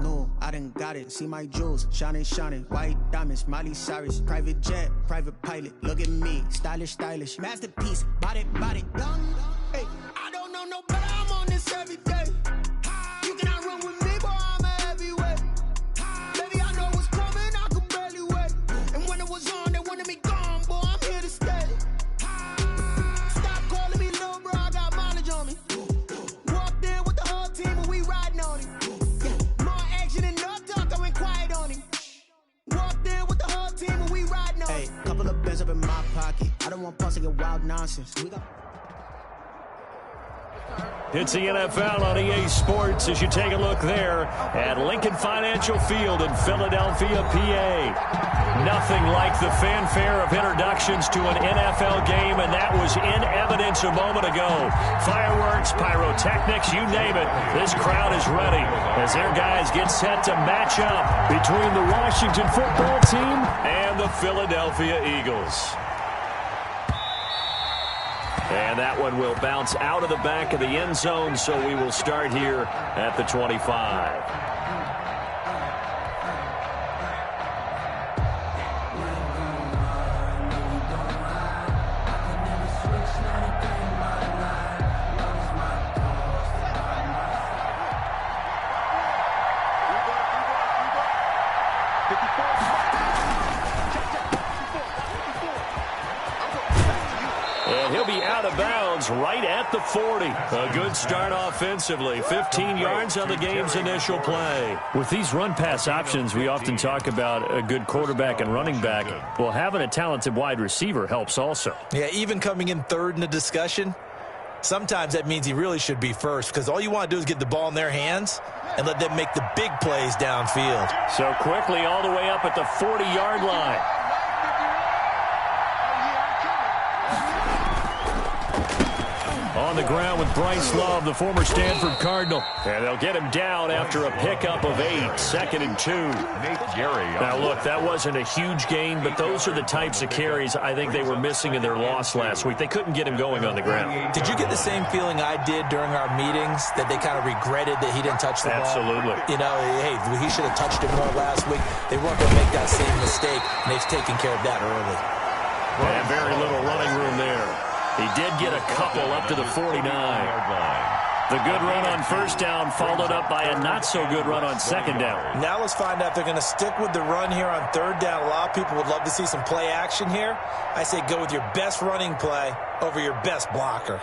No, I done got it. See my jewels, shining, shining. White diamonds, Miley Cyrus. Private jet, private pilot. Look at me, stylish, stylish. Masterpiece, body, body, done. Hey, I don't know no better. I'm on this every day. You cannot run with me, boy. I'm a heavyweight. Baby, I know what's coming. I can barely wait. And when it was on, they wanted me gone, boy. I'm here to stay. Stop calling me little bro. I got mileage on me. Walked in with the whole team and we riding on it. More action and no talk. I went quiet on him. Walked in with the whole team and we riding on it. Hey, couple of bands up in my pocket. I don't want pause to get wild nonsense. We got. It's the NFL on EA Sports as you take a look there at Lincoln Financial Field in Philadelphia, PA. Nothing like the fanfare of introductions to an NFL game, and that was in evidence a moment ago. Fireworks, pyrotechnics, you name it. This crowd is ready as their guys get set to match up between the Washington football team and the Philadelphia Eagles. And that one will bounce out of the back of the end zone, so we will start here at the 25. And he'll be out of bounds right at the 40. A good start offensively. 15 yards on the game's initial play. With these run-pass options, we often talk about a good quarterback and running back. Well, having a talented wide receiver helps also. Yeah, even coming in third in the discussion, sometimes that means he really should be first because all you want to do is get the ball in their hands and let them make the big plays downfield. So quickly all the way up at the 40-yard line. On the ground with Bryce Love, the former Stanford Cardinal. And they'll get him down after a pickup of 8, 2nd and 2. Now, look, that wasn't a huge gain, but those are the types of carries I think they were missing in their loss last week. They couldn't get him going on the ground. Did you get the same feeling I did during our meetings, that they kind of regretted that he didn't touch the ball? Absolutely. You know, hey, he should have touched it more last week. They weren't going to make that same mistake, and they've taken care of that early. And very little running room there. He did get a couple up to the 49. The good run on first down followed up by a not-so-good run on second down. Now let's find out if they're going to stick with the run here on third down. A lot of people would love to see some play action here. I say go with your best running play over your best blocker.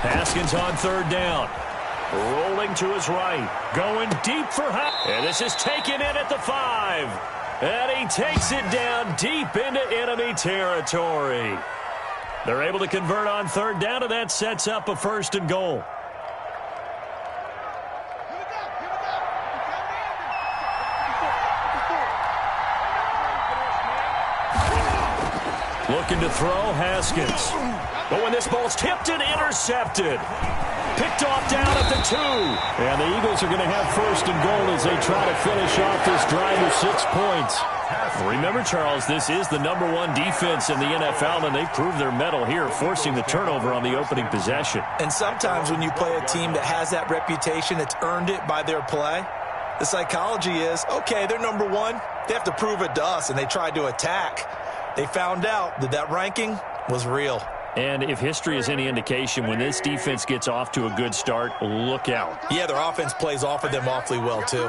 Haskins on third down. Rolling to his right. Going deep for high. And this is taken in at the 5. And he takes it down deep into enemy territory. They're able to convert on third down, and that sets up a 1st and goal. Looking to throw, Haskins. But when this ball's tipped and intercepted. Picked off down at the 2. And the Eagles are going to have 1st and goal as they try to finish off this drive with 6 points. Remember, Charles, this is the #1 defense in the NFL, and they've proved their mettle here, forcing the turnover on the opening possession. And sometimes when you play a team that has that reputation, that's earned it by their play, the psychology is, okay, they're #1. They have to prove it to us, and they tried to attack. They found out that that ranking was real. And if history is any indication, when this defense gets off to a good start, look out. Yeah, their offense plays off of them awfully well, too.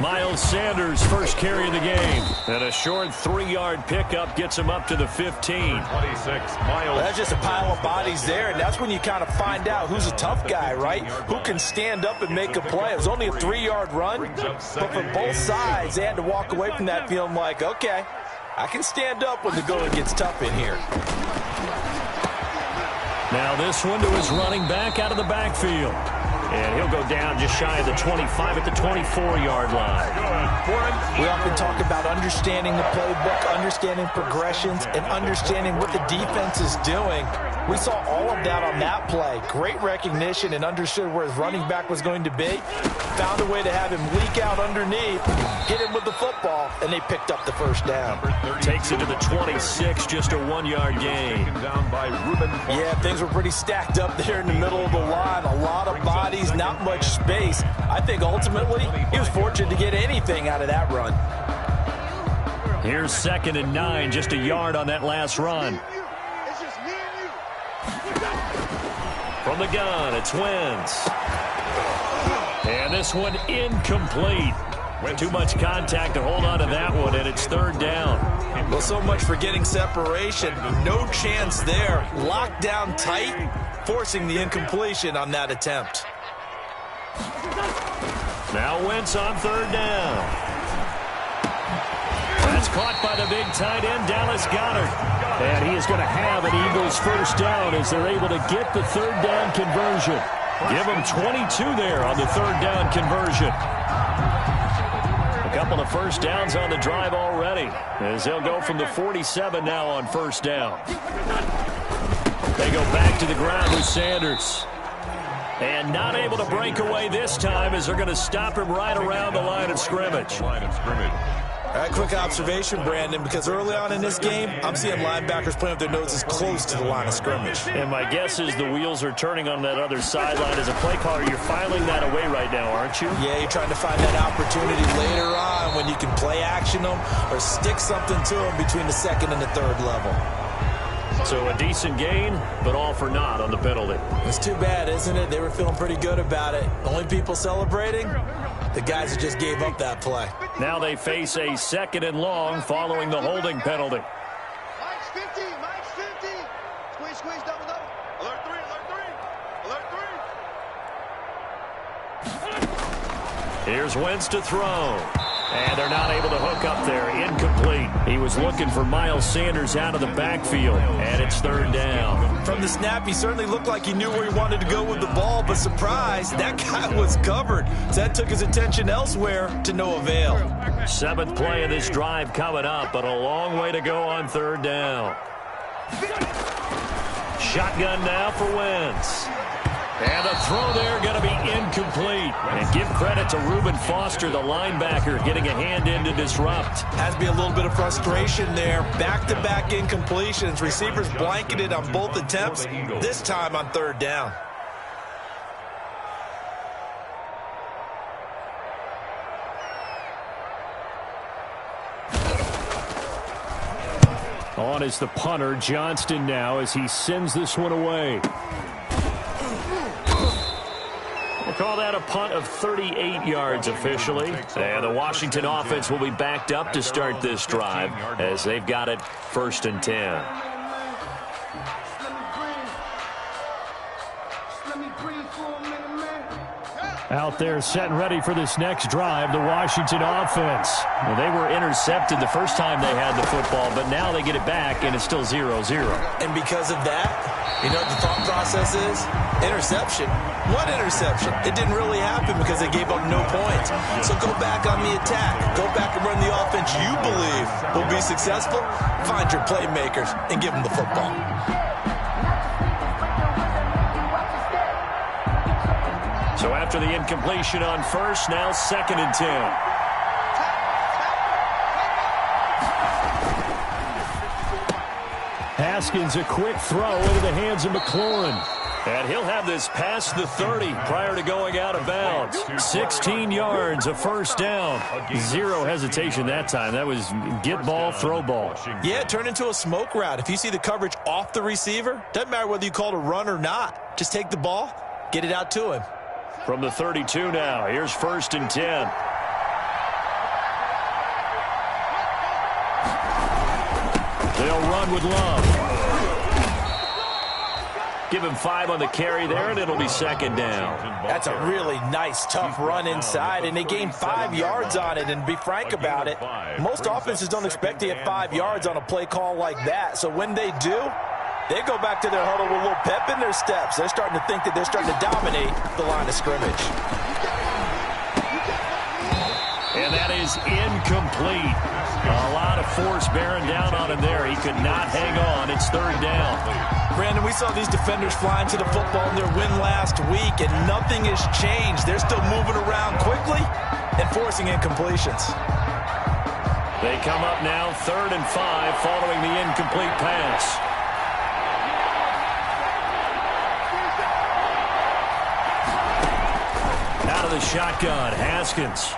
Miles Sanders, first carry of the game. And a short 3-yard pickup gets him up to the 15. 26, Miles. Well, that's just a pile of bodies there, and that's when you kind of find out who's a tough guy, right? Who can stand up and make a play. It was only a 3-yard run, but for both sides, they had to walk away from that feeling like, okay, I can stand up when the going gets tough in here. Now this one to his running back out of the backfield. And he'll go down just shy of the 25 at the 24-yard line. We often talk about understanding the playbook, understanding progressions, and understanding what the defense is doing. We saw all of that on that play. Great recognition and understood where his running back was going to be. Found a way to have him leak out underneath, hit him with the football, and they picked up the first down. Takes it to the 26, just a 1-yard gain. Yeah, things were pretty stacked up there in the middle of the line. A lot of bodies, not much space. I think ultimately he was fortunate to get anything out of that run. Here's 2nd and 9, just a yard on that last run. From the gun, it's Wentz. And this one incomplete. Too much contact to hold on to that one, and it's 3rd down. Well, so much for getting separation. No chance there. Locked down tight, forcing the incompletion on that attempt. Now Wentz on 3rd down. That's caught by the big tight end, Dallas Goedert. And he is going to have an Eagles first down as they're able to get the 3rd down conversion. Give them 22 there on the 3rd down conversion. A couple of first downs on the drive already as they'll go from the 47 now on 1st down. They go back to the ground with Sanders. And not able to break away this time as they're going to stop him right around the line of scrimmage. Quick observation, Brandon, because early on in this game, I'm seeing linebackers playing with their noses close to the line of scrimmage. And my guess is the wheels are turning on that other sideline. As a play caller, you're filing that away right now, aren't you? Yeah, you're trying to find that opportunity later on when you can play action them or stick something to them between the 2nd and the 3rd level. So a decent gain, but all for naught on the penalty. It's too bad, isn't it? They were feeling pretty good about it. Only people celebrating? The guys who just gave up that play. Now they face a 2nd and long following the holding penalty. Mike's 50, Mike's 50. Squeeze, squeeze, double, double. Alert 3, alert 3, alert 3. Here's Wentz to throw. And they're not able to hook up there. Incomplete. He was looking for Miles Sanders out of the backfield. And it's 3rd down. From the snap, he certainly looked like he knew where he wanted to go with the ball, but surprise, that guy was covered. So that took his attention elsewhere to no avail. 7th play of this drive coming up, but a long way to go on 3rd down. Shotgun now for Wentz. And the throw there going to be incomplete. And give credit to Reuben Foster, the linebacker, getting a hand in to disrupt. Has to be a little bit of frustration there. Back-to-back incompletions. Receivers blanketed on both attempts, this time on 3rd down. On is the punter, Johnston now, as he sends this one away. We'll call that a punt of 38 yards officially. And the Washington offense will be backed up to start this drive as they've got it 1st and 10. Out there set and ready for this next drive, the Washington offense. Well, they were intercepted the first time they had the football, but now they get it back, and it's still 0-0. And because of that, you know what the thought process is? Interception. What interception? It didn't really happen because they gave up no points. So go back on the attack. Go back and run the offense you believe will be successful. Find your playmakers and give them the football. So after the incompletion on 1st, now 2nd and 10. Haskins, a quick throw into the hands of McLaurin. And he'll have this past the 30 prior to going out of bounds. 16 yards, a 1st down. 0 hesitation that time. That was get ball, throw ball. Yeah, it turned into a smoke route. If you see the coverage off the receiver, doesn't matter whether you call it a run or not. Just take the ball, get it out to him. From the 32 now, here's 1st and 10. They'll run with Love. Give him 5 on the carry there, and it'll be 2nd down. That's a really nice, tough run inside, and they gained 5 yards on it. And be frank about it, most offenses don't expect to get 5 yards on a play call like that. So when they do, they go back to their huddle with a little pep in their steps. They're starting to think that they're starting to dominate the line of scrimmage. And that is incomplete. A lot of force bearing down on him there. He could not hang on. It's third down. Brandon, we saw these defenders flying to the football in their win last week, and nothing has changed. They're still moving around quickly and forcing incompletions. They come up now, 3rd and 5, following the incomplete pass. Out of the shotgun, Haskins.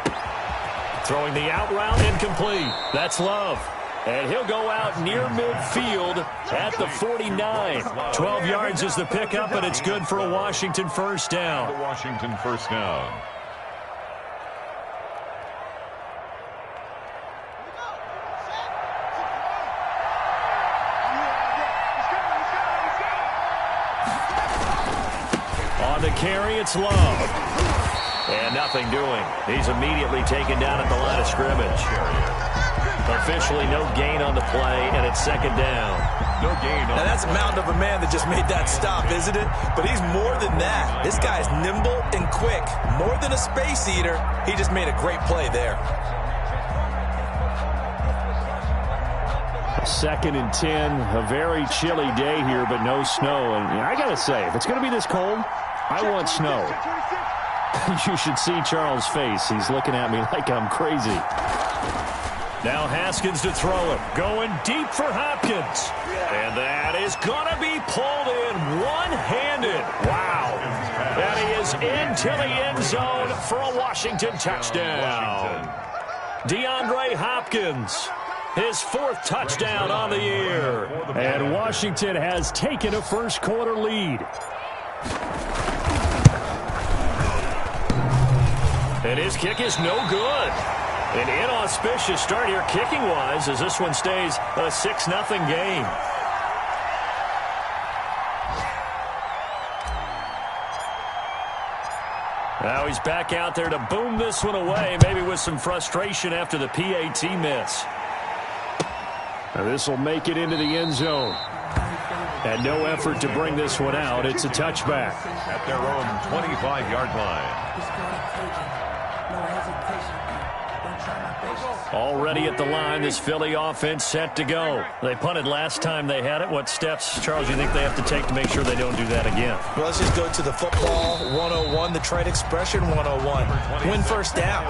Throwing the out route, incomplete. That's Love. And he'll go out near midfield at the 49. 12 yards is the pickup, and it's good for a Washington first down. The Washington first down. On the carry, it's Love. And nothing doing. He's immediately taken down at the line of scrimmage. Officially no gain on the play, and it's second down. No gain on. Now that's a mountain of a man that just made that stop, isn't it? But he's more than that. This guy's nimble and quick. More than a space eater. He just made a great play there. 2nd and 10. A very chilly day here, but no snow. And I got to say, if it's going to be this cold, I want snow. You should see Charles' face. He's looking at me like I'm crazy. Now Haskins to throw it. Going deep for Hopkins. And that is going to be pulled in one-handed. Wow. That is into the end zone for a Washington touchdown. DeAndre Hopkins, his 4th touchdown on the year. And Washington has taken a first-quarter lead. And his kick is no good. An inauspicious start here kicking-wise as this one stays a 6-0 game. Now he's back out there to boom this one away, maybe with some frustration after the PAT miss. Now this will make it into the end zone. And no effort to bring this one out. It's a touchback. At their own 25-yard line. Already at the line, this Philly offense set to go. They punted last time they had it. What steps, Charles, you think they have to take to make sure they don't do that again? Well, let's just go to the football 101, the trade expression 101. Win first down.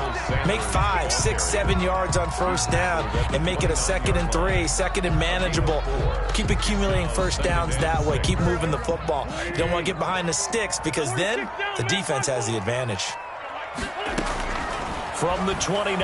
Make 5, 6, 7 yards on first down and make it a 2nd and 3, 2nd and manageable. Keep accumulating first downs that way. Keep moving the football. You don't want to get behind the sticks because then the defense has the advantage. From the 29,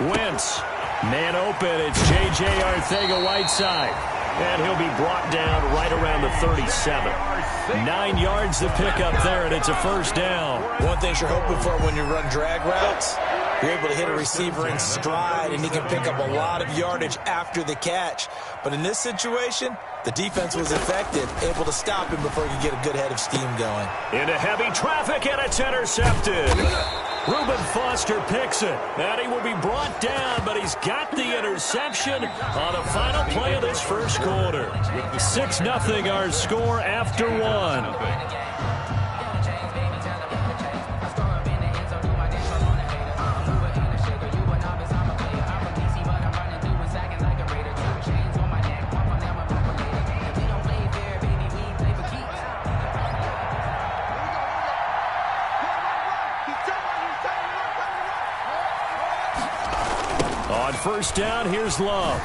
Wentz. Man open, it's J.J. Arcega-Whiteside. And he'll be brought down right around the 37. 9 yards to pick up there, and it's a first down. One thing you're hoping for when you run drag routes, you're able to hit a receiver in stride, and he can pick up a lot of yardage after the catch. But in this situation, the defense was effective, able to stop him before he could get a good head of steam going. Into heavy traffic, and it's intercepted. Reuben Foster picks it, and he will be brought down, but he's got the interception on the final play of this first quarter. 6-0 our score after one. On first down, here's Love.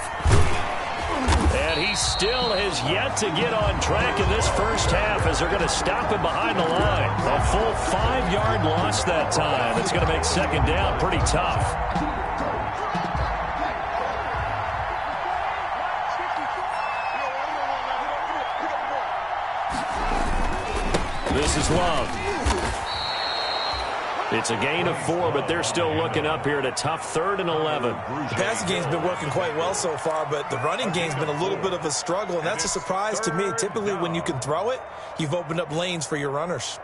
And he still has yet to get on track in this first half as they're going to stop him behind the line. A full 5-yard loss that time. That's going to make second down pretty tough. This is Love. It's a gain of 4, but they're still looking up here at a tough 3rd and 11. The passing game's been working quite well so far, but the running game's been a little bit of a struggle, and that's a surprise to me. Typically, when you can throw it, you've opened up lanes for your runners.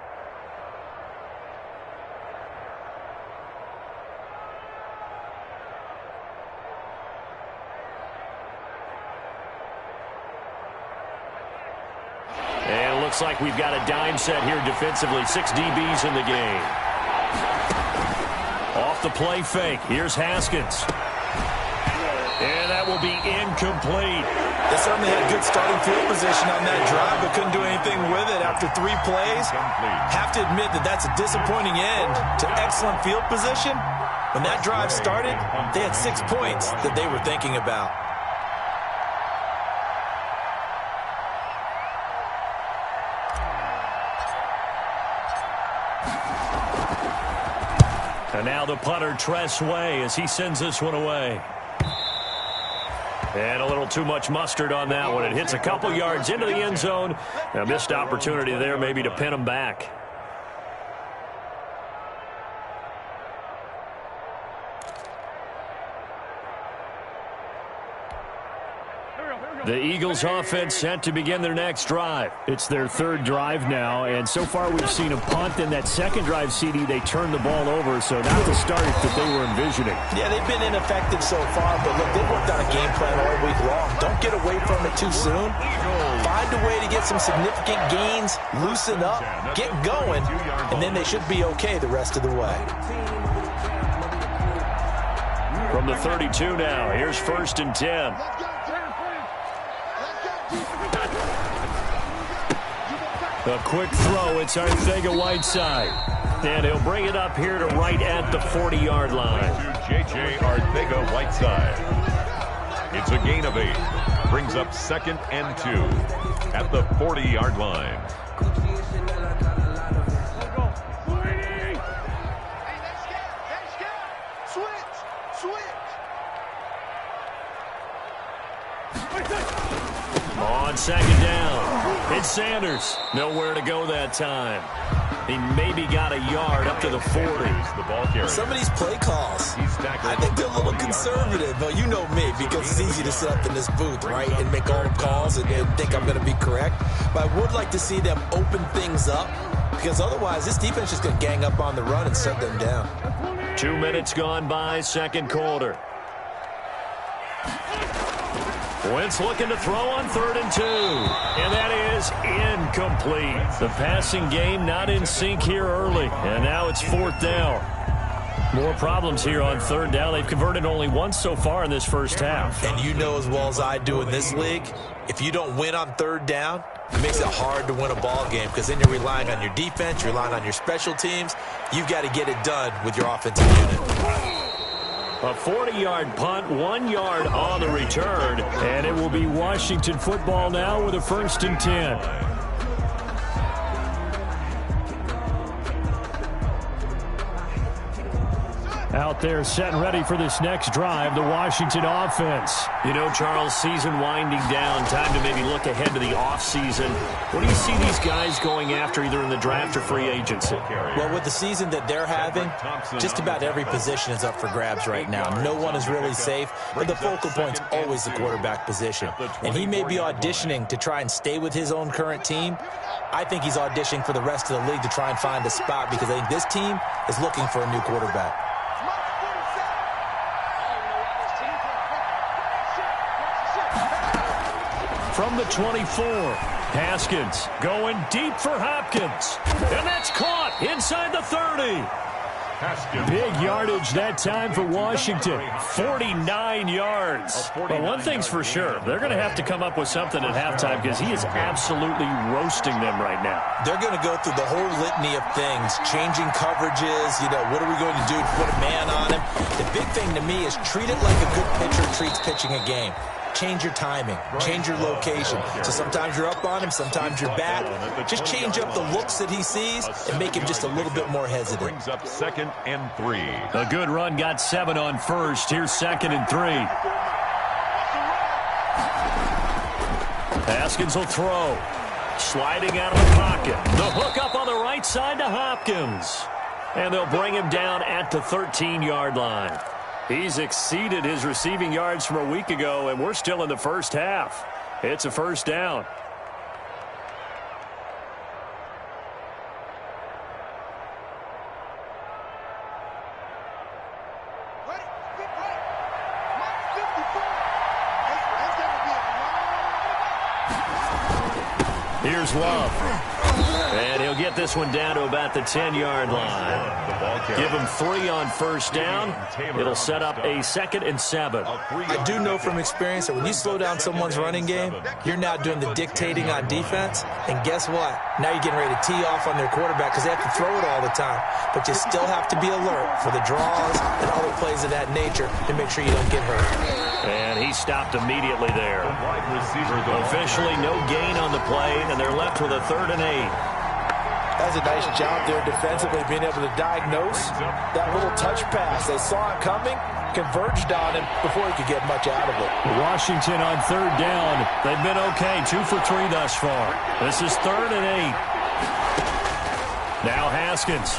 And it looks like we've got a dime set here defensively. 6 DBs in the game. Off the play fake. Here's Haskins. And that will be incomplete. They certainly had good starting field position on that drive, but couldn't do anything with it after 3 plays. Have to admit that that's a disappointing end to excellent field position. When that drive started, they had 6 points that they were thinking about. And now the punter, Tress Way, as he sends this one away. And a little too much mustard on that one. It hits a couple yards into the end zone. A missed opportunity there maybe to pin him back. The Eagles offense set to begin their next drive. It's their 3rd drive now, and so far we've seen a punt. In that 2nd drive, CD, they turned the ball over, so not the start that they were envisioning. Yeah, they've been ineffective so far, but look, they've worked on a game plan all week long. Don't get away from it too soon. Find a way to get some significant gains, loosen up, get going, and then they should be okay the rest of the way. From the 32 now, here's 1st and 10. A quick throw. It's Arcega-Whiteside. And he'll bring it up here to right at the 40-yard line. To J.J. Arcega-Whiteside. It's a gain of 8. Brings up 2nd and 2 at the 40-yard line. On 2nd down, it's Sanders. Nowhere to go that time. He maybe got a yard up to the 40. The ball carrier. Some of these play calls, I think they're a little conservative. But you know me, because it's easy to sit up in this booth, right, and make all the calls and think I'm going to be correct. But I would like to see them open things up, because otherwise this defense is just going to gang up on the run and shut them down. 2 minutes gone by, 2nd quarter. Wentz looking to throw on 3rd and 2. And that is incomplete. The passing game not in sync here early. And now it's 4th down. More problems here on 3rd down. They've converted only once so far in this first half. And you know as well as I do in this league, if you don't win on 3rd down, it makes it hard to win a ball game, because then you're relying on your defense, you're relying on your special teams. You've got to get it done with your offensive unit. A 40-yard punt, 1 yard on the return, and it will be Washington football now with a 1st and 10. Out there set and ready for this next drive, the Washington offense. You know, Charles, season winding down, time to maybe look ahead to the offseason. What do you see these guys going after either in the draft or free agency? Well, with the season that they're having, just about every position is up for grabs right now. No one is really safe, but the focal point's always the quarterback position. And he may be auditioning to try and stay with his own current team. I think he's auditioning for the rest of the league to try and find a spot, because I think this team is looking for a new quarterback. From the 24, Haskins going deep for Hopkins. And that's caught inside the 30. Big yardage that time for Washington. 49 yards. But one thing's for sure, they're going to have to come up with something at halftime, because he is absolutely roasting them right now. They're going to go through the whole litany of things, changing coverages, what are we going to do to put a man on him? The big thing to me is treat it like a good pitcher treats pitching a game. Change your timing, change your location. So sometimes you're up on him, sometimes you're back. Just change up the looks that he sees and make him just a little bit more hesitant. Brings up 2nd and 3. A good run got 7 on 1st. Here's 2nd and 3. Haskins will throw. Sliding out of the pocket. The hook up on the right side to Hopkins. And they'll bring him down at the 13-yard line. He's exceeded his receiving yards from a week ago, and we're still in the first half. It's a 1st down. Here's Love. And he'll get get this one down to about the 10-yard line. Give them 3 on first down. It'll set up a 2nd and 7. I do know from experience that when you slow down someone's running game, you're now doing the dictating on defense. And guess what? Now you're getting ready to tee off on their quarterback because they have to throw it all the time. But you still have to be alert for the draws and other plays of that nature to make sure you don't get hurt. And he stopped immediately there. Officially no gain on the play, and they're left with a 3rd and 8. That's a nice job there defensively, being able to diagnose that little touch pass. They saw it coming, converged on him before he could get much out of it. Washington on 3rd down. They've been okay, 2 for 3 thus far. This is 3rd and 8. Now Haskins.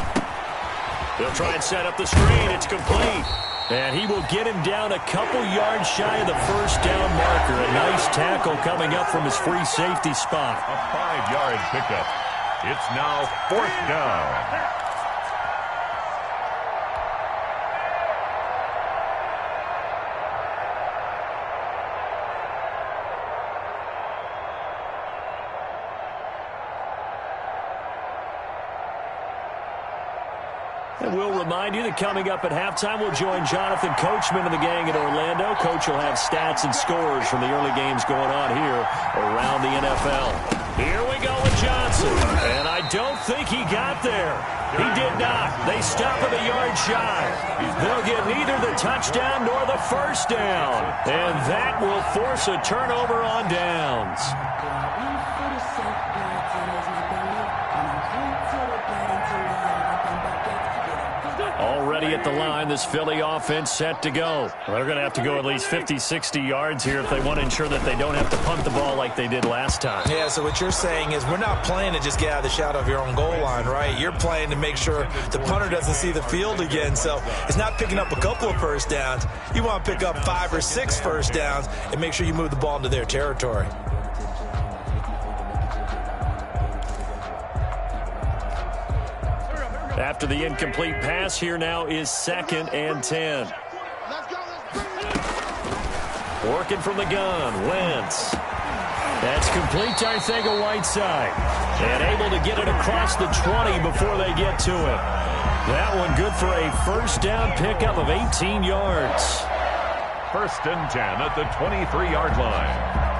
They'll try and set up the screen. It's complete. And he will get him down a couple yards shy of the first down marker. A nice tackle coming up from his free safety spot. A 5-yard pickup. It's now 4th down. And we'll remind you that coming up at halftime, we'll join Jonathan Coachman and the gang in Orlando. Coach will have stats and scores from the early games going on here around the NFL. Here we go with Johnson. And I don't think he got there. He did not. They stop him a yard shy. They'll get neither the touchdown nor the first down. And that will force a turnover on downs. Already at the line, this Philly offense set to go. They're going to have to go at least 50, 60 yards here if they want to ensure that they don't have to punt the ball like they did last time. Yeah, so what you're saying is we're not playing to just get out of the shadow of your own goal line, right? You're playing to make sure the punter doesn't see the field again. So it's not picking up a couple of first downs. You want to pick up 5 or 6 first downs and make sure you move the ball into their territory. After the incomplete pass, here now is 2nd and 10. Working from the gun, Wentz. That's complete to Arcega-Whiteside. And able to get it across the 20 before they get to it. That one good for a first down pickup of 18 yards. 1st and 10 at the 23-yard line.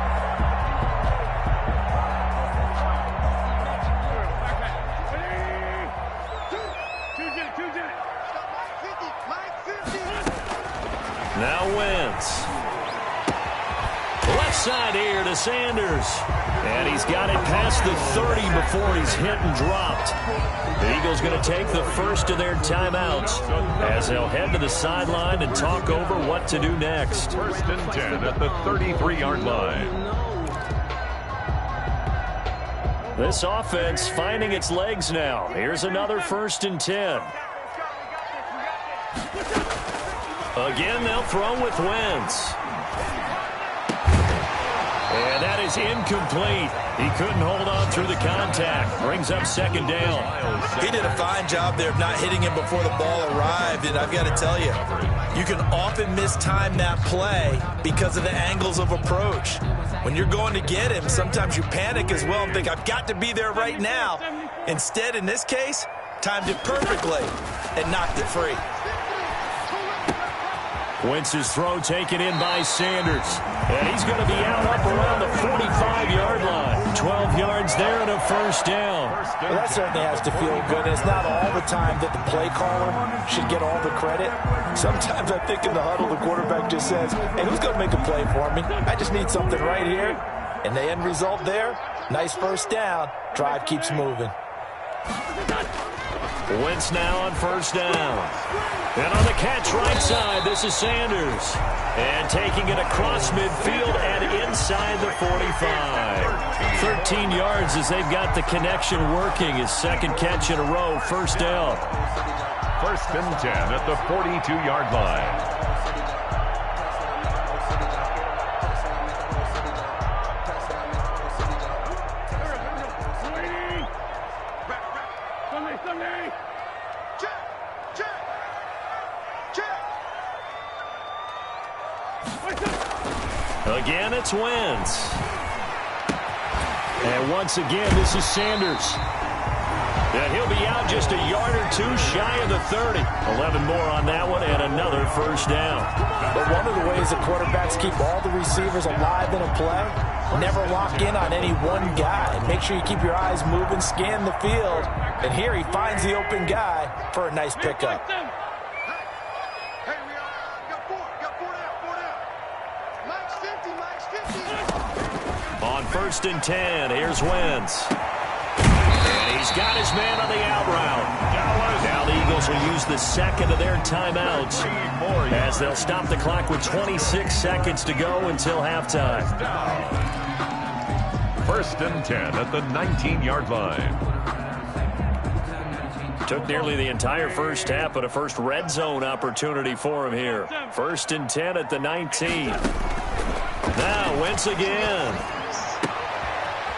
Now Wentz. Left side here to Sanders. And he's got it past the 30 before he's hit and dropped. The Eagles going to take the first of their timeouts as they'll head to the sideline and talk over what to do next. 1st and 10 at the 33-yard line. This offense finding its legs now. Here's another 1st and 10. Again, they'll throw with Wentz. And that is incomplete. He couldn't hold on through the contact. Brings up 2nd down. He did a fine job there of not hitting him before the ball arrived. And I've got to tell you, you can often mistime that play because of the angles of approach. When you're going to get him, sometimes you panic as well and think, I've got to be there right now. Instead, in this case, timed it perfectly and knocked it free. Wentz's throw taken in by Sanders. And he's going to be out up around the 45-yard line. 12 yards there and a first down. Well, that certainly has to feel good. And it's not all the time that the play caller should get all the credit. Sometimes I think in the huddle, the quarterback just says, hey, who's going to make a play for me? I just need something right here. And the end result there, nice first down. Drive keeps moving. Wentz now on first down. And on the catch right side, this is Sanders. And taking it across midfield and inside the 45. 13 yards as they've got the connection working. His 2nd catch in a row, first down. 1st and 10 at the 42-yard line. Again, it's Wentz. And once again, this is Sanders. And he'll be out just a yard or two shy of the 30. 11 more on that one and another first down. But one of the ways the quarterbacks keep all the receivers alive in a play, never lock in on any one guy. Make sure you keep your eyes moving, scan the field. And here he finds the open guy for a nice pickup. Hey, we got four down. Mike's 50, Mike's 50. On 1st and 10, here's Wentz. And he's got his man on the out route. Now the Eagles will use the second of their timeouts as they'll stop the clock with 26 seconds to go until halftime. 1st and 10 at the 19-yard line. Took nearly the entire first half, but a first red zone opportunity for him here. 1st and 10 at the 19. Now Wentz again.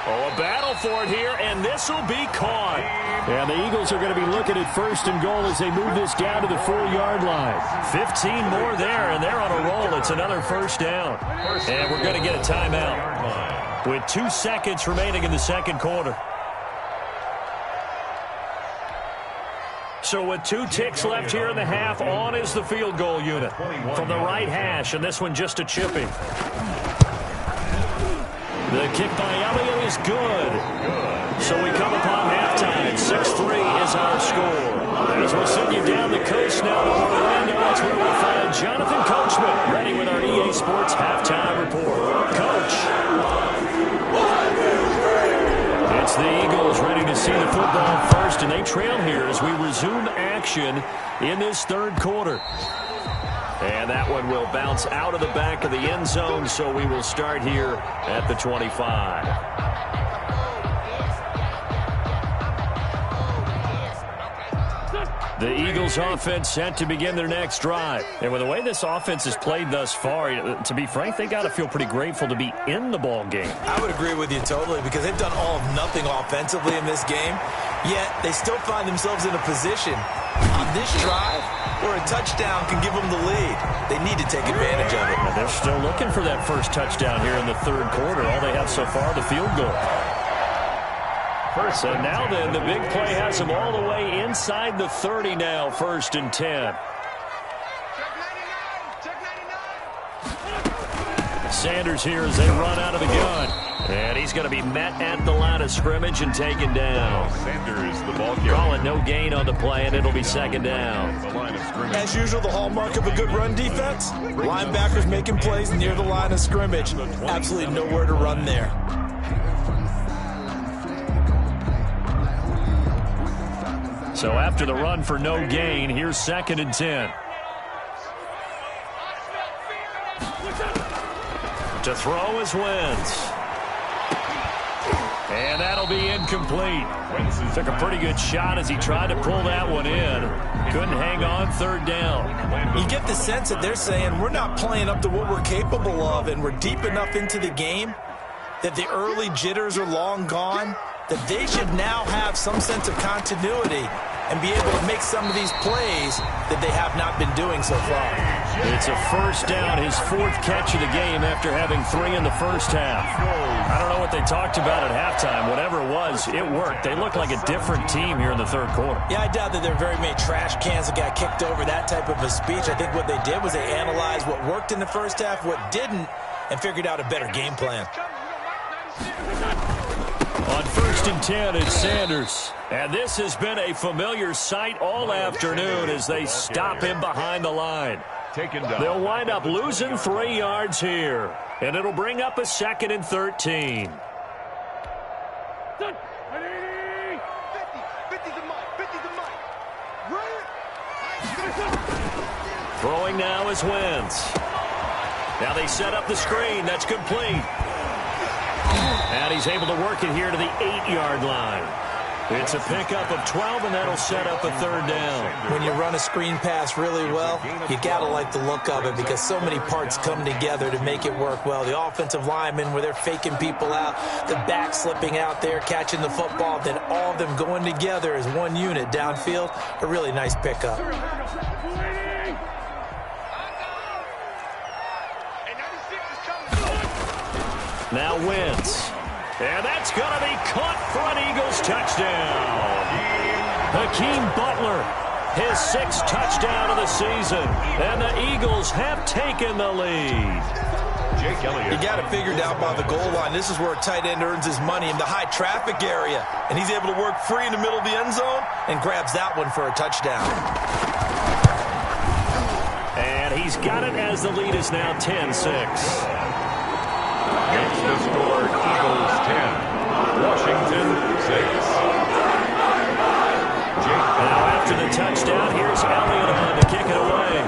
Oh, a battle for it here, and this will be caught. And the Eagles are going to be looking at 1st and goal as they move this down to the 4-yard line. 15 more there, and they're on a roll. It's another first down. And we're going to get a timeout with 2 seconds remaining in the second quarter. So with 2 ticks left here in the half, on is the field goal unit from the right hash, and this one just a chipping. The kick by Elliott is good. So we come upon halftime. 6-3 is our score. As we'll send you down the coast now to Orlando, that's where we'll find Jonathan Coachman ready with our EA Sports halftime report. Coach. It's the Eagles ready to see the football first, and they trail here as we resume action in this third quarter. And that one will bounce out of the back of the end zone, so we will start here at the 25. The Eagles offense set to begin their next drive. And with the way this offense has played thus far, to be frank, they got to feel pretty grateful to be in the ball game. I would agree with you totally because they've done all of nothing offensively in this game, yet they still find themselves in a position on this drive where a touchdown can give them the lead. They need to take advantage of it. And they're still looking for that first touchdown here in the third quarter. All they have so far, the field goal. So now then, the big play has them all the way inside the 30 now, 1st and 10. Sanders here as they run out of the gun. And he's going to be met at the line of scrimmage and taken down. Sanders, the ball carrier. Calling no gain on the play, and it'll be second down. As usual, the hallmark of a good run defense, linebackers making plays near the line of scrimmage. Absolutely nowhere to run there. So after the run for no gain, here's 2nd and 10. To throw is Wentz. And that'll be incomplete. Took a pretty good shot as he tried to pull that one in. Couldn't hang on 3rd down. You get the sense that they're saying we're not playing up to what we're capable of, and we're deep enough into the game that the early jitters are long gone, that they should now have some sense of continuity and be able to make some of these plays that they have not been doing so far. It's a first down, his 4th catch of the game after having 3 in the first half. I don't know what they talked about at halftime. Whatever it was, it worked. They look like a different team here in the third quarter. Yeah, I doubt that there are very many trash cans that got kicked over, that type of a speech. I think what they did was they analyzed what worked in the first half, what didn't, and figured out a better game plan. On 1st and 10, it's Sanders. And this has been a familiar sight all afternoon as they stop him behind the line. They'll wind up losing 3 yards here. And it'll bring up a 2nd and 13. Throwing now is Wentz. Now they set up the screen. That's complete. And he's able to work it here to the 8-yard line. It's a pickup of 12, and that'll set up a 3rd down. When you run a screen pass really well, you got to like the look of it because so many parts come together to make it work well. The offensive linemen, where they're faking people out, the back slipping out there, catching the football, then all of them going together as one unit downfield. A really nice pickup. Now Wentz. And that's going to be caught for an Eagles touchdown. Hakeem Butler, his 6th touchdown of the season. And the Eagles have taken the lead. Jake Elliott. You got it figured out by the goal line. This is where a tight end earns his money in the high traffic area. And he's able to work free in the middle of the end zone and grabs that one for a touchdown. And he's got it as the lead is now 10-6. Makes the score Eagles 10, Washington 6. Now after the touchdown, here's Elliott on to kick it away.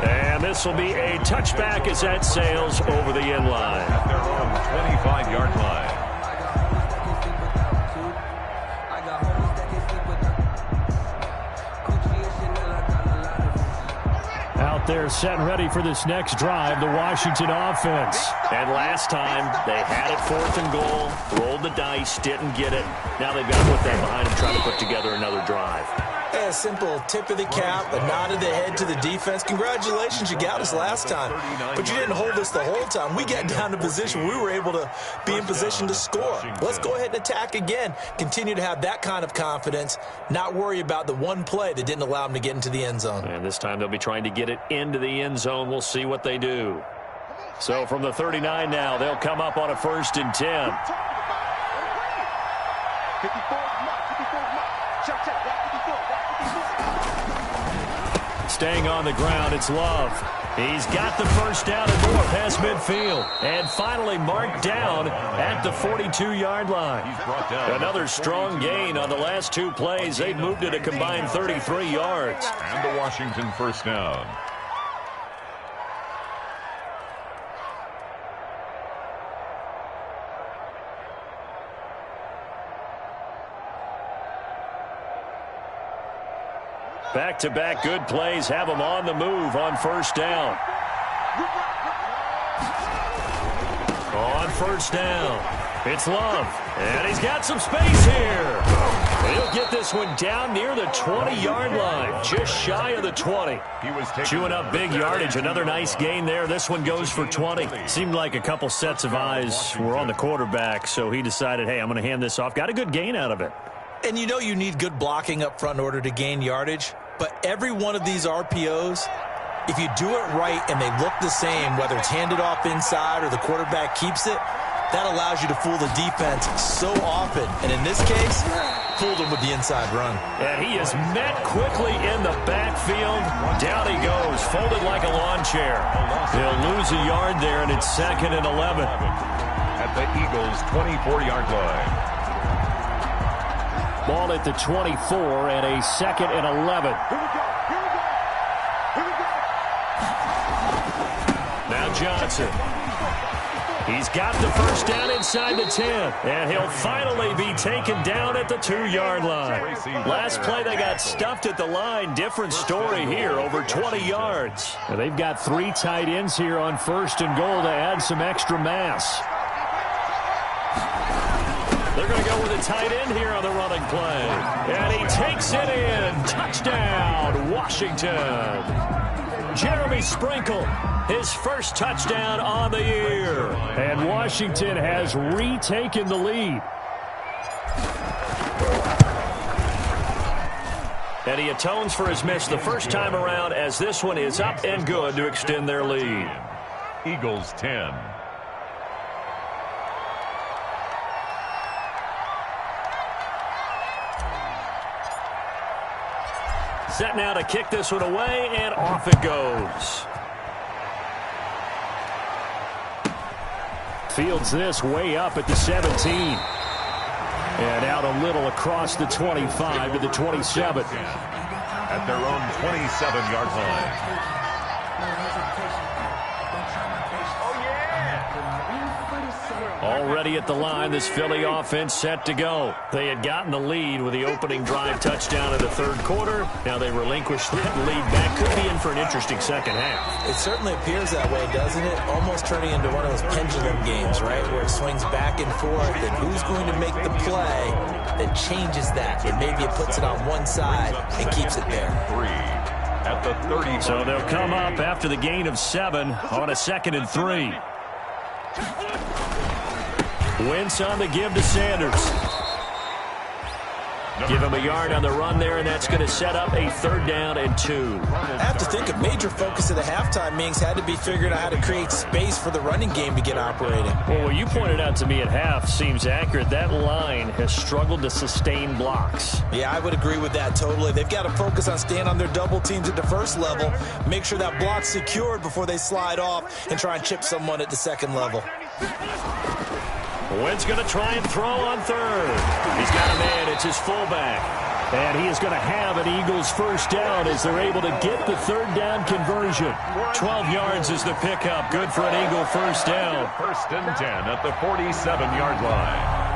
And this will be a touchback as that sails over the end line. At their own 25-yard line. Out there set and ready for this next drive, the Washington offense. And last time, they had it 4th and goal, rolled the dice, didn't get it. Now they've got to put that behind and try to put together another drive. A simple tip of the cap, a nod of the head to the defense. Congratulations, you got us last time. But you didn't hold us the whole time. We got down to position. We were able to be in position to score. Let's go ahead and attack again. Continue to have that kind of confidence, not worry about the one play that didn't allow them to get into the end zone. And this time they'll be trying to get it into the end zone. We'll see what they do. So from the 39 now, they'll come up on a 1st and 10. 54. Staying on the ground, it's Love. He's got the first down and more past midfield. And finally marked down at the 42-yard line. He's brought down. Another strong gain on the last 2 plays. They've moved it a combined 33 yards. And the Washington first down. Back-to-back good plays have them on the move on 1st down. On 1st down, it's Love. And he's got some space here. He'll get this one down near the 20-yard line, just shy of the 20. He was chewing up big yardage. Another nice gain there. This one goes for 20. Seemed like a couple sets of eyes were on the quarterback, so he decided, hey, I'm going to hand this off. Got a good gain out of it. And you know you need good blocking up front in order to gain yardage. But every one of these RPOs, if you do it right and they look the same, whether it's handed off inside or the quarterback keeps it, that allows you to fool the defense so often. And in this case, fooled him with the inside run. And he is met quickly in the backfield. Down he goes, folded like a lawn chair. He'll lose a yard there, and it's 2nd and 11. At the Eagles' 24-yard line. Ball at the 24 and a 2nd and 11. Now Johnson. He's got the first down inside the 10. And he'll finally be taken down at the 2-yard line. Last play they got stuffed at the line. Different story here, over 20 yards. Now they've got 3 tight ends here on 1st and goal to add some extra mass. They're going to go with a tight end here on the running play. And he takes it in. Touchdown, Washington. Jeremy Sprinkle, his first touchdown on the year. And Washington has retaken the lead. And he atones for his miss the first time around, as this one is up and good to extend their lead. Eagles 10. Set now to kick this one away, and off it goes. Fields this way up at the 17. And out a little across the 25 to the 27. At their own 27-yard line. Already at the line, this Philly offense set to go. They had gotten the lead with the opening drive touchdown in the 3rd quarter. Now they relinquish that lead back. Could be in for an interesting second half. It certainly appears that way, doesn't it? Almost turning into one of those pendulum games, right, where it swings back and forth. And who's going to make the play that changes that? And maybe it puts it on one side and keeps it there. 3 at the 30. So they'll come up after the gain of 7 on a 2nd and 3. Wentz on the give to Sanders. Give him a yard on the run there, and that's going to set up a 3rd down and 2. I have to think a major focus of the halftime meetings had to be figuring out how to create space for the running game to get operating. Well, what you pointed out to me at half seems accurate. That line has struggled to sustain blocks. Yeah, I would agree with that totally. They've got to focus on staying on their double teams at the first level, make sure that block's secured before they slide off and try and chip someone at the second level. Wentz going to try and throw on 3rd. He's got a man. It's his fullback. And he is going to have an Eagles 1st down as they're able to get the 3rd down conversion. 12 yards is the pickup. Good for an Eagle 1st down. 1st and 10 at the 47-yard line.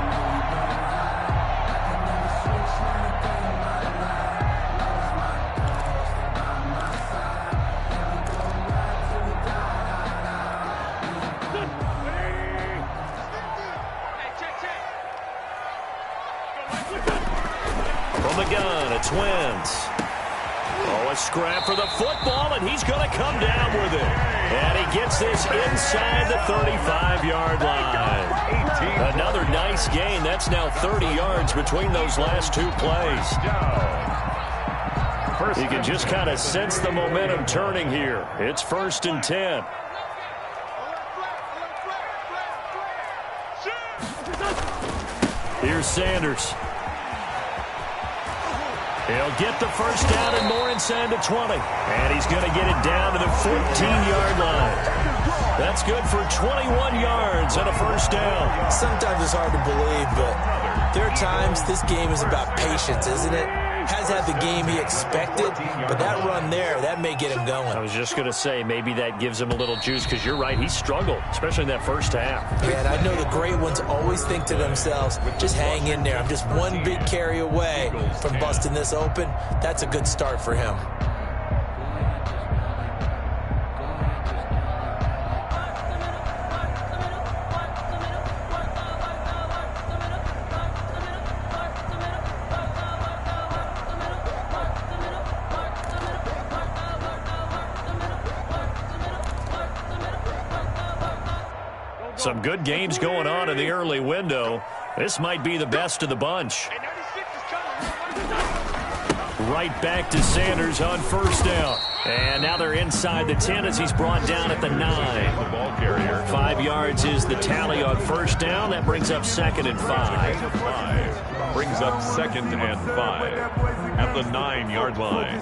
It's Wentz. Oh, a scrap for the football, and he's going to come down with it. And he gets this inside the 35-yard line. Another nice gain. That's now 30 yards between those last 2 plays. You can just kind of sense the momentum turning here. It's 1st and 10. Here's Sanders. He'll get the 1st down and more inside the 20. And he's going to get it down to the 14-yard line. That's good for 21 yards and a 1st down. Sometimes it's hard to believe, but there are times this game is about patience, isn't it? Has had the game he expected, but that run there, that may get him going. I was just going to say, maybe that gives him a little juice, because you're right, he struggled, especially in that 1st half. Yeah, and I know the great ones always think to themselves, just hang in there. I'm just one big carry away from busting this open. That's a good start for him. Some good games going on in the early window. This might be the best of the bunch. Right back to Sanders on 1st down. And now they're inside the 10 as he's brought down at the 9. The ball carrier. 5 yards is the tally on 1st down. That brings up 2nd and 5. Brings up 2nd and 5 at the 9-yard line.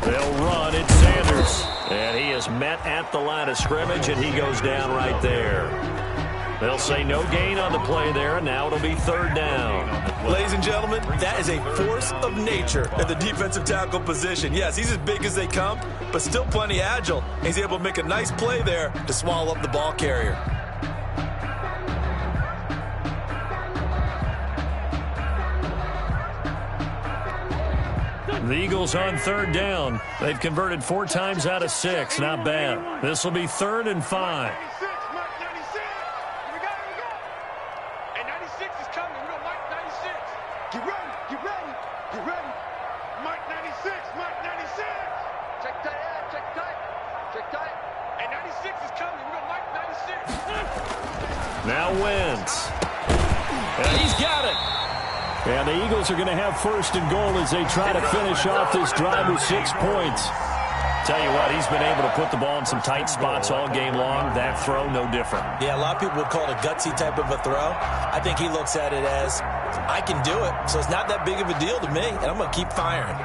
They'll run. It's Sanders. And he is met at the line of scrimmage, and he goes down right there. They'll say no gain on the play there, and now it'll be 3rd down. Ladies and gentlemen, that is a force of nature at the defensive tackle position. Yes, he's as big as they come, but still plenty agile. He's able to make a nice play there to swallow up the ball carrier. The Eagles on 3rd down. They've converted 4 times out of 6. Not bad. This will be 3rd and 5. Now Wentz. And he's got it. And the Eagles are going to have 1st and goal as they try to finish off this drive with 6 points. Tell you what, he's been able to put the ball in some tight spots all game long. That throw, no different. Yeah, a lot of people would call it a gutsy type of a throw. I think he looks at it as, I can do it, so it's not that big of a deal to me, and I'm going to keep firing.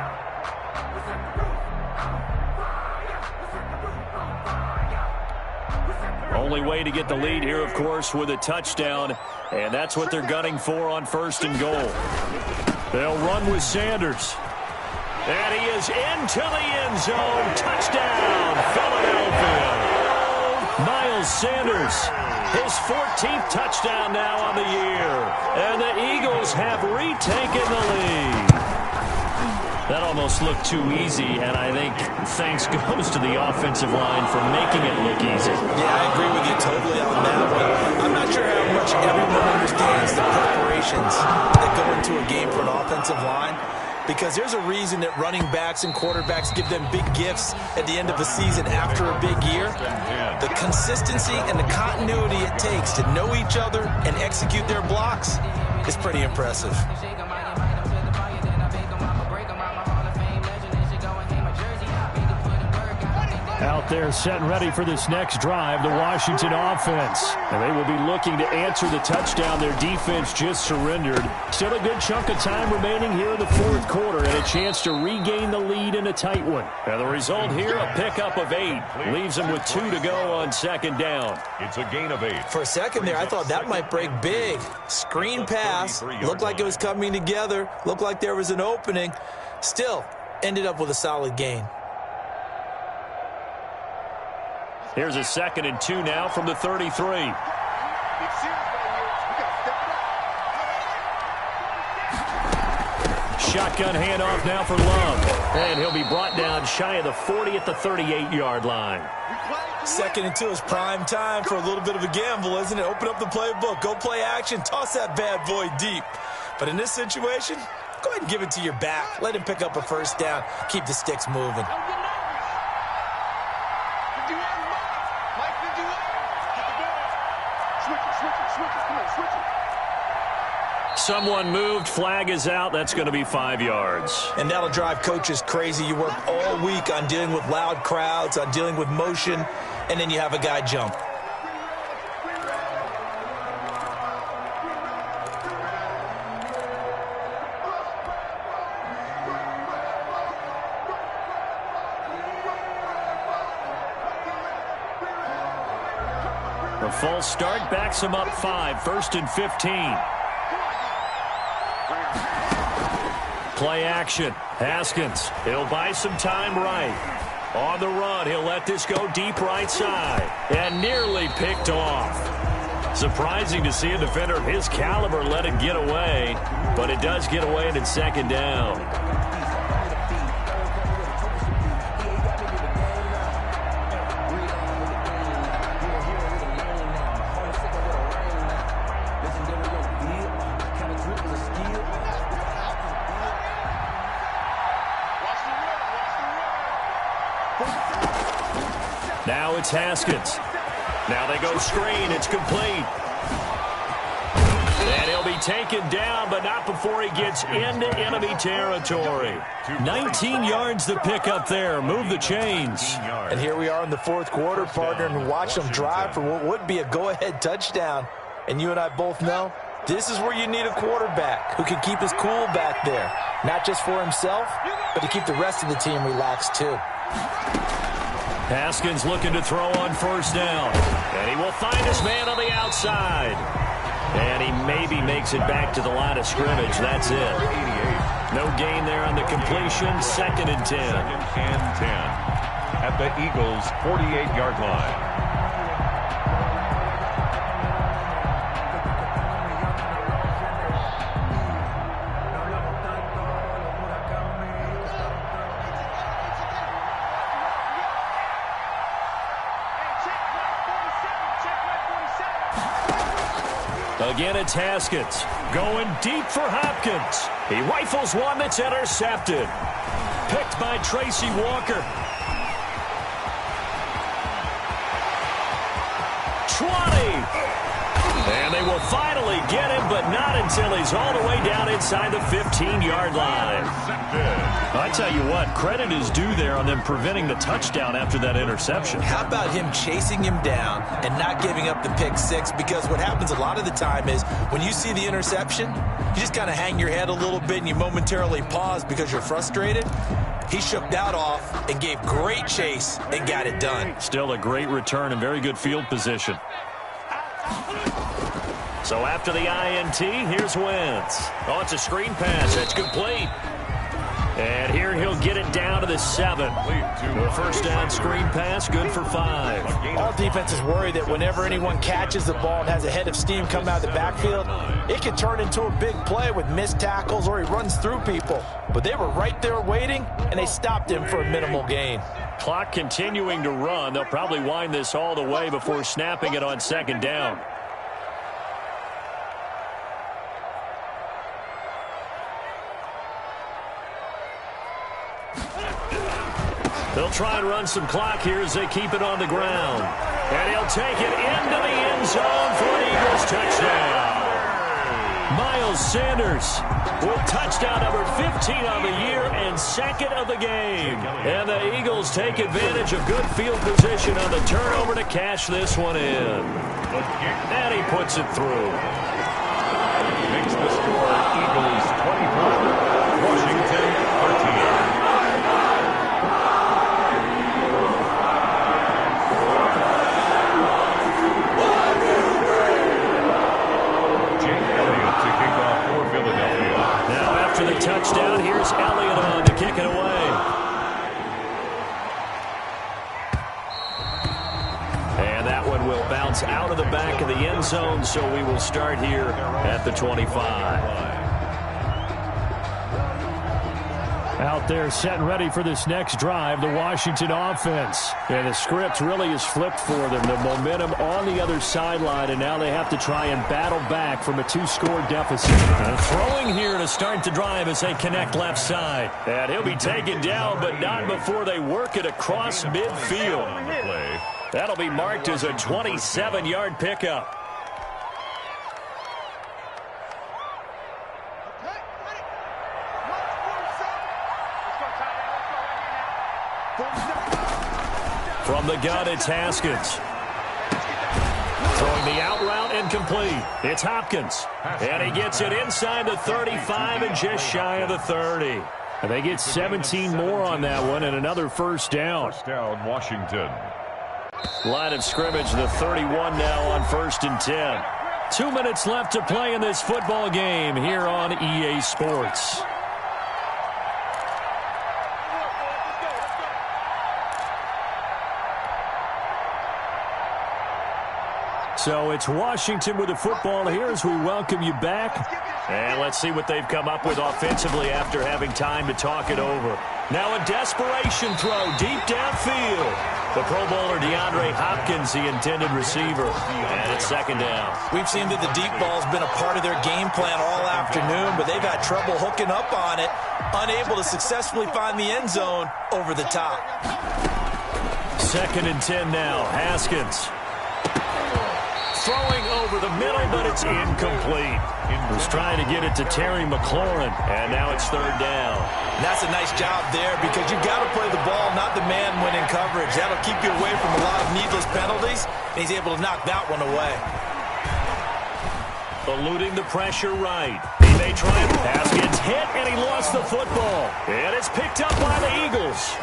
Only way to get the lead here, of course, with a touchdown, and that's what they're gunning for on 1st and goal. They'll run with Sanders. And he is into the end zone. Touchdown, Philadelphia. Miles Sanders, his 14th touchdown now on the year. And the Eagles have retaken the lead. That almost looked too easy, and I think thanks goes to the offensive line for making it look easy. Yeah, I agree with you totally on that one. I'm not sure how much everyone understands the preparations that go into a game for an offensive line, because there's a reason that running backs and quarterbacks give them big gifts at the end of a season after a big year. The consistency and the continuity it takes to know each other and execute their blocks is pretty impressive. Out there set and ready for this next drive, the Washington offense. And they will be looking to answer the touchdown their defense just surrendered. Still a good chunk of time remaining here in the fourth quarter and a chance to regain the lead in a tight one. And the result here, a pickup of 8. Leaves them with 2 to go on second down. It's a gain of 8. For a second there, I thought that might break big. Screen pass. Looked like it was coming together. Looked like there was an opening. Still, ended up with a solid gain. Here's a 2nd and 2 now from the 33. Shotgun handoff now for Love. And he'll be brought down shy of the 40 at the 38-yard line. 2nd and 2 is prime time for a little bit of a gamble, isn't it? Open up the playbook, go play action, toss that bad boy deep. But in this situation, go ahead and give it to your back. Let him pick up a first down. Keep the sticks moving. Someone moved, flag is out. That's going to be 5 yards. And that'll drive coaches crazy. You work all week on dealing with loud crowds, on dealing with motion, and then you have a guy jump. The false start backs him up 5, 1st and 15. Play action. Haskins. He'll buy some time right. On the run, he'll let this go deep right side. And nearly picked off. Surprising to see a defender of his caliber let it get away. But it does get away and it's second down. Now it's Haskins. Now they go screen. It's complete. And he'll be taken down, but not before he gets into enemy territory. 19 yards to pick up there. Move the chains. And here we are in the fourth quarter, partner, and watch them drive for what would be a go-ahead touchdown. And you and I both know this is where you need a quarterback who can keep his cool back there. Not just for himself, but to keep the rest of the team relaxed too. Haskins looking to throw on first down. And he will find his man on the outside. And he maybe makes it back to the line of scrimmage. That's it. No gain there on the completion. 2nd and 10. 2nd and 10 at the Eagles' 48-yard line. Again, it's Haskins going deep for Hopkins. He rifles one that's intercepted. Picked by Tracy Walker. 20. And they will finally get him, but not until he's all the way down inside the 15-yard line. I tell you what, credit is due there on them preventing the touchdown after that interception. How about him chasing him down and not giving up the pick six? Because what happens a lot of the time is when you see the interception, you just kind of hang your head a little bit and you momentarily pause because you're frustrated. He shook that off and gave great chase and got it done. Still a great return and very good field position. So after the INT, here's Wentz. Oh, it's a screen pass. It's complete. And here he'll get it down to the 7. The first down screen pass, good for 5. All defenses worry that whenever anyone catches the ball and has a head of steam coming out of the backfield, it can turn into a big play with missed tackles or he runs through people. But they were right there waiting, and they stopped him for a minimal gain. Clock continuing to run. They'll probably wind this all the way before snapping it on second down. They'll try and run some clock here as they keep it on the ground. And he'll take it into the end zone for an Eagles touchdown. Miles Sanders with touchdown number 15 on the year and second of the game. And the Eagles take advantage of good field position on the turnover to cash this one in. And he puts it through. Makes the score Eagles 24, Washington 13. The touchdown. Here's Elliott on to kick it away. And that one will bounce out of the back of the end zone, so we will start here at the 25. Out there set and ready for this next drive, the Washington offense. And the script really is flipped for them. The momentum on the other sideline, and now they have to try and battle back from a 2-score deficit. And throwing here to start the drive as they connect left side. And he'll be taken down, but not before they work it across midfield. That'll be marked as a 27-yard pickup. From the gun, it's Haskins. Throwing the out route incomplete. It's Hopkins. And he gets it inside the 35 and just shy of the 30. And they get 17 more on that one and another first down. First down, Washington. Line of scrimmage, the 31 now on 1st and 10. 2 minutes left to play in this football game here on EA Sports. So it's Washington with the football here as we welcome you back. And let's see what they've come up with offensively after having time to talk it over. Now a desperation throw deep downfield. The Pro Bowler DeAndre Hopkins, the intended receiver. And it's second down. We've seen that the deep ball's been a part of their game plan all afternoon, but they've had trouble hooking up on it, unable to successfully find the end zone over the top. 2nd and 10 now. Haskins. Throwing over the middle, but it's incomplete. He's trying to get it to Terry McLaurin, and now it's 3rd down. And that's a nice job there because you've got to play the ball, not the man when in coverage. That'll keep you away from a lot of needless penalties, and he's able to knock that one away. Eluding the pressure right. He may try and Haskins hit, and he lost the football. And it's picked up by the Eagles.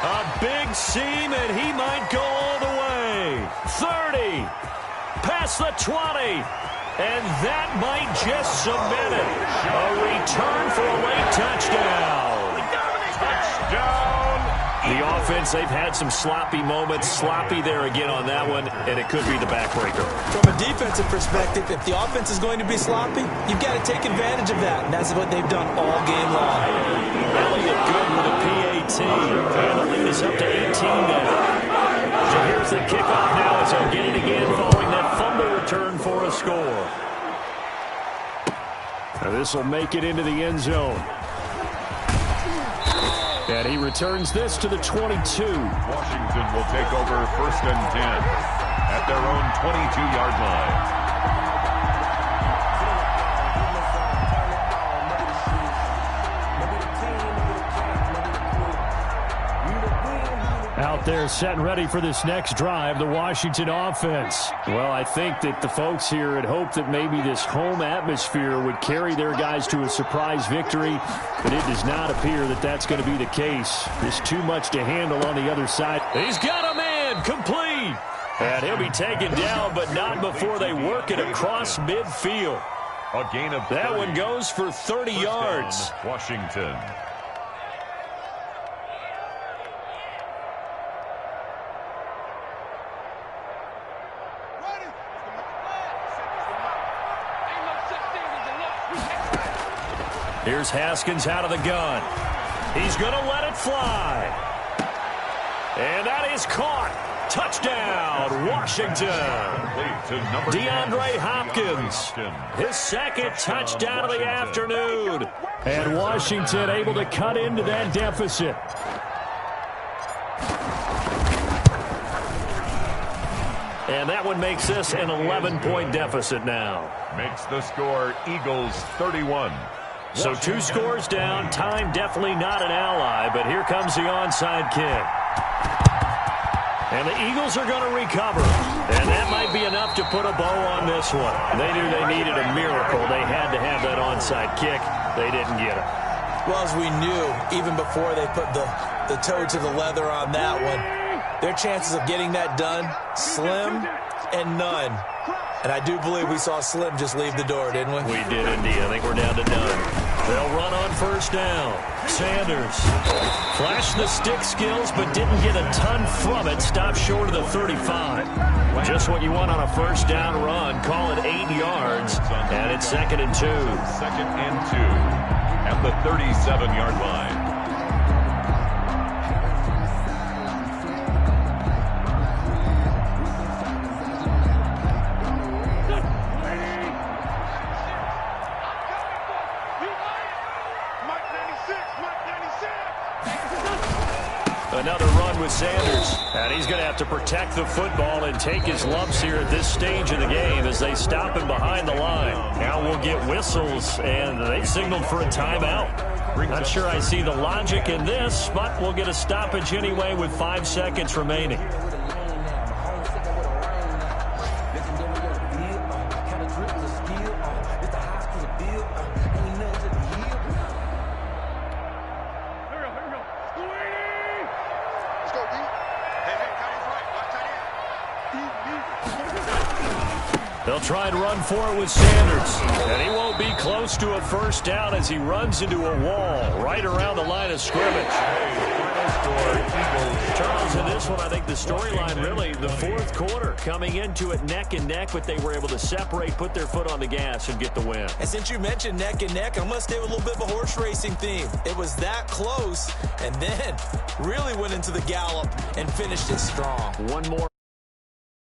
A big seam, and he might go all the way. 30. Past the 20, and that might just cement it. A return for a late touchdown. Touchdown. The offense, they've had some sloppy moments. Sloppy there again on that one, and it could be the backbreaker. From a defensive perspective, if the offense is going to be sloppy, you've got to take advantage of that, and that's what they've done all game long. Elliott good with a PAT, and the lead is up to 18 now. So here's the kickoff now as they'll get it again following that fumble return for a score. Now this will make it into the end zone. And he returns this to the 22. Washington will take over 1st and 10 at their own 22-yard line. Out there set and ready for this next drive, the Washington offense. Well, I think that the folks here had hoped that maybe this home atmosphere would carry their guys to a surprise victory, but it does not appear that that's going to be the case. There's too much to handle on the other side. He's got a man, complete. And he'll be taken down, but not before they work it across midfield. A gain of 30. That one goes for 30 yards. Washington. Here's Haskins out of the gun. He's going to let it fly. And that is caught. Touchdown, Washington. DeAndre Hopkins, his second touchdown of the afternoon. And Washington able to cut into that deficit. And that one makes this an 11-point deficit now. Makes the score Eagles 31. So 2 scores down. Time definitely not an ally, but here comes the onside kick. And the Eagles are going to recover. And that might be enough to put a bow on this one. They knew they needed a miracle. They had to have that onside kick. They didn't get it. Well, as we knew, even before they put the toe to the leather on that one, their chances of getting that done, slim and none. And I do believe we saw Slim just leave the door, didn't we? We did indeed. I think we're down to none. They'll run on first down. Sanders flashed the stick skills, but didn't get a ton from it. Stopped short of the 35. Just what you want on a first down run. Call it 8 yards, and it's 2nd and 2. 2nd and 2 at the 37-yard line. Another run with Sanders. And he's going to have to protect the football and take his lumps here at this stage of the game as they stop him behind the line. Now we'll get whistles, and they signaled for a timeout. Not sure I see the logic in this, but we'll get a stoppage anyway with 5 seconds remaining. They'll try and run for it with Sanders. And he won't be close to a first down as he runs into a wall right around the line of scrimmage. Charles, in this one, I think the storyline really, the fourth quarter, coming into it neck and neck, but they were able to separate, put their foot on the gas, and get the win. And since you mentioned neck and neck, I'm going to stay with a little bit of a horse racing theme. It was that close, and then really went into the gallop and finished it strong. One more